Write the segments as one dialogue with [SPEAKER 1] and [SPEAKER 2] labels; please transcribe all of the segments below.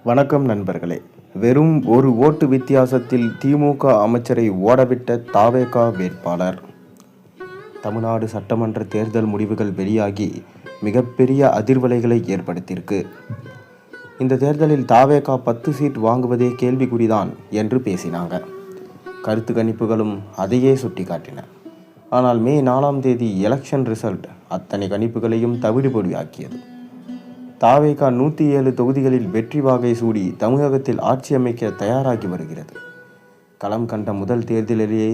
[SPEAKER 1] வணக்கம் நண்பர்களே. வெறும் ஒரு ஓட்டு வித்தியாசத்தில் திமுக அமைச்சரை ஓடவிட்ட தாவேகா வேட்பாளர். தமிழ்நாடு சட்டமன்ற தேர்தல் முடிவுகள் வெளியாகி மிகப்பெரிய அதிர்வலைகளை ஏற்படுத்தியிருக்கு. இந்த தேர்தலில் தாவேகா 10 சீட் வாங்குவதே கேள்விக்குறிதான் என்று பேசினாங்க. கருத்து கணிப்புகளும் அதையே சுட்டி காட்டின. ஆனால் மே 4ஆம் தேதி எலெக்ஷன் ரிசல்ட் அத்தனை கணிப்புகளையும் தவிடுபொடியாக்கியது. தாவேகா 107 தொகுதிகளில் வெற்றி வாகை சூடி தமிழகத்தில் ஆட்சி அமைக்க தயாராகி வருகிறது. களம் கண்ட முதல் தேர்தலிலேயே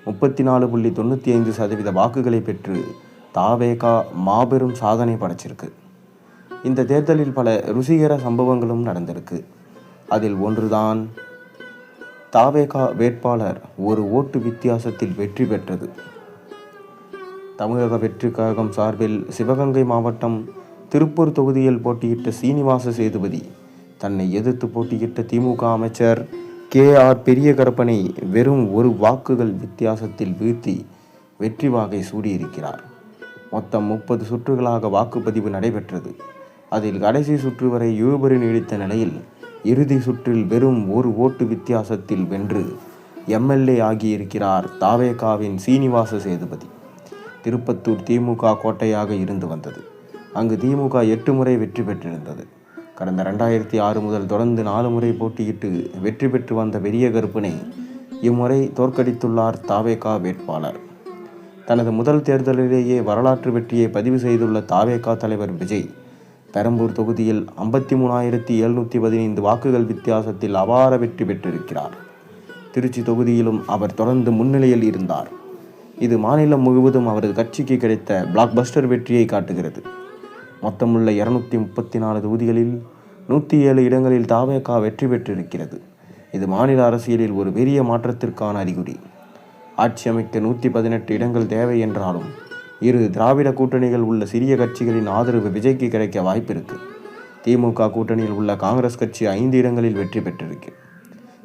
[SPEAKER 1] 34.95% வாக்குகளை பெற்று தாவேகா மாபெரும் சாதனை படைச்சிருக்கு. இந்த தேர்தலில் பல ருசிகர சம்பவங்களும் நடந்திருக்கு. அதில் ஒன்றுதான் தாவேகா வேட்பாளர் ஒரு ஓட்டு வித்தியாசத்தில் வெற்றி பெற்றது. தமிழக வெற்றி கழகம் சார்பில் சிவகங்கை மாவட்டம் திருப்பூர் தொகுதியில் போட்டியிட்ட சீனிவாச சேதுபதி தன்னை எதிர்த்து போட்டியிட்ட திமுக அமைச்சர் KR பெரிய கருப்பனை வெறும் ஒரு வாக்குகள் வித்தியாசத்தில் வீழ்த்தி வெற்றி வாகை சூடியிருக்கிறார். மொத்தம் 30 சுற்றுகளாக வாக்குப்பதிவு நடைபெற்றது. அதில் கடைசி சுற்று வரை இழுபறி நீடித்த நிலையில் இறுதி சுற்றில் வெறும் ஒரு ஓட்டு வித்தியாசத்தில் வென்று MLA ஆகியிருக்கிறார் தாவேகாவின் சீனிவாச சேதுபதி. திருப்பத்தூர் திமுக கோட்டையாக இருந்து வந்தது. அங்கு திமுக 8 முறை வெற்றி பெற்றிருந்தது. கடந்த 2006 முதல் தொடர்ந்து 4 முறை போட்டியிட்டு வெற்றி பெற்று வந்த பெரிய கருப்பனை இம்முறை தோற்கடித்துள்ளார் தாவேகா வேட்பாளர். தனது முதல் தேர்தலிலேயே வரலாற்று வெற்றியை பதிவு செய்துள்ள தாவேகா தலைவர் விஜய் பெரம்பூர் தொகுதியில் 53,715 வாக்குகள் வித்தியாசத்தில் அபார வெற்றி பெற்றிருக்கிறார். திருச்சி தொகுதியிலும் அவர் தொடர்ந்து முன்னிலையில் இருந்தார். இது மாநிலம் முழுவதும் அவரது கட்சிக்கு கிடைத்த பிளாக்பஸ்டர் வெற்றியை காட்டுகிறது. மொத்தமுள்ள 234 தொகுதிகளில் 107 இடங்களில் தாவேகா வெற்றி பெற்றிருக்கிறது. இது மாநில அரசியலில் ஒரு பெரிய மாற்றத்திற்கான அறிகுறி. ஆட்சி அமைக்க 118 இடங்கள் தேவை என்றாலும் இரு திராவிட கூட்டணிகள் உள்ள சிறிய கட்சிகளின் ஆதரவு விஜய்க்கு கிடைக்க வாய்ப்பிருக்கு. திமுக கூட்டணியில் உள்ள காங்கிரஸ் கட்சி 5 இடங்களில் வெற்றி பெற்றிருக்கு.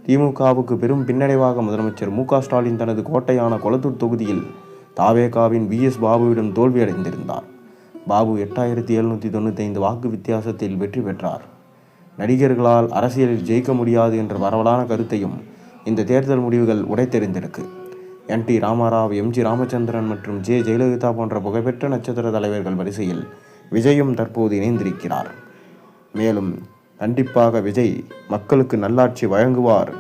[SPEAKER 1] திமுகவுக்கு பெரும் பின்னடைவாக முதலமைச்சர் மு க ஸ்டாலின் தனது கோட்டையான கொளத்தூர் தொகுதியில் தாவேகாவின் VS பாபுவிடம் தோல்வியடைந்திருந்தார். பாபு 8,795 வாக்கு வித்தியாசத்தில் வெற்றி பெற்றார். நடிகர்களால் அரசியலில் ஜெயிக்க முடியாது என்ற பரவலான கருத்தையும் இந்த தேர்தல் முடிவுகள் உடைத்தெறிந்திருக்கு. NT ராமாராவ், MG ராமச்சந்திரன் மற்றும் ஜெயலலிதா போன்ற புகழ்பெற்ற நட்சத்திர தலைவர்கள் வரிசையில் விஜயும் தற்போது இணைந்திருக்கிறார். மேலும் கண்டிப்பாக விஜய் மக்களுக்கு நல்லாட்சி வழங்குவார்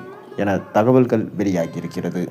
[SPEAKER 1] என தகவல்கள் வெளியாகியிருக்கிறது.